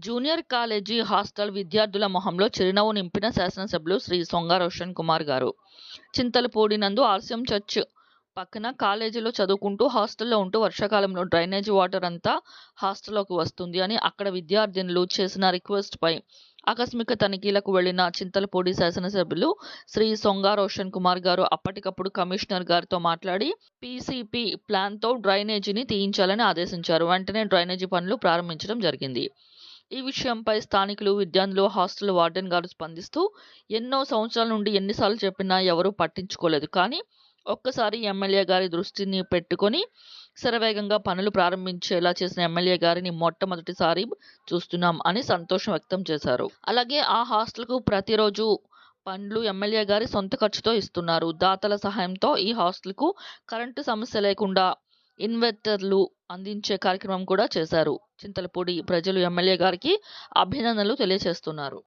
Junior college hostel విద్యార్థుల మొహంలో చిరునవ్వు నింపిన శాసనసభ్యులు శ్రీ సొంగ రోషన్ కుమార్ గారు. చింతలపూడి నందు ఆర్సీఎం చర్చ్ పక్కన కాలేజీలో చదువుకుంటూ హాస్టల్లో ఉంటూ వర్షాకాలంలో డ్రైనేజీ వాటర్ అంతా హాస్టల్లోకి వస్తుంది అని అక్కడ విద్యార్థినులు చేసిన రిక్వెస్ట్పై ఆకస్మిక తనిఖీలకు వెళ్లిన చింతలపూడి శాసనసభ్యులు శ్రీ సొంగ రోషన్ కుమార్ గారు అప్పటికప్పుడు కమిషనర్ గారితో మాట్లాడి పీసీపీ ప్లాన్తో డ్రైనేజీని తీయించాలని ఆదేశించారు. వెంటనే డ్రైనేజీ పనులు ప్రారంభించడం జరిగింది. ఈ విషయంపై స్థానికులు, విద్యార్థులు, హాస్టల్ వార్డెన్ గారు స్పందిస్తూ ఎన్నో సంవత్సరాల నుండి ఎన్నిసార్లు చెప్పినా ఎవరూ పట్టించుకోలేదు. కానీ ఒక్కసారి ఎమ్మెల్యే గారి దృష్టిని పెట్టుకొని శరవేగంగా పనులు ప్రారంభించేలా చేసిన ఎమ్మెల్యే గారిని మొట్టమొదటిసారి చూస్తున్నాం అని సంతోషం వ్యక్తం చేశారు. అలాగే ఆ హాస్టల్కు ప్రతిరోజు పండ్లు ఎమ్మెల్యే గారి సొంత ఖర్చుతో ఇస్తున్నారు. దాతల సహాయంతో ఈ హాస్టల్కు కరెంటు సమస్య లేకుండా ఇన్వర్టర్లు అందించే కార్యక్రమం కూడా చేశారు. చింతలపూడి ప్రజలు ఎమ్మెల్యే గారికి అభినందనలు తెలియజేస్తున్నారు.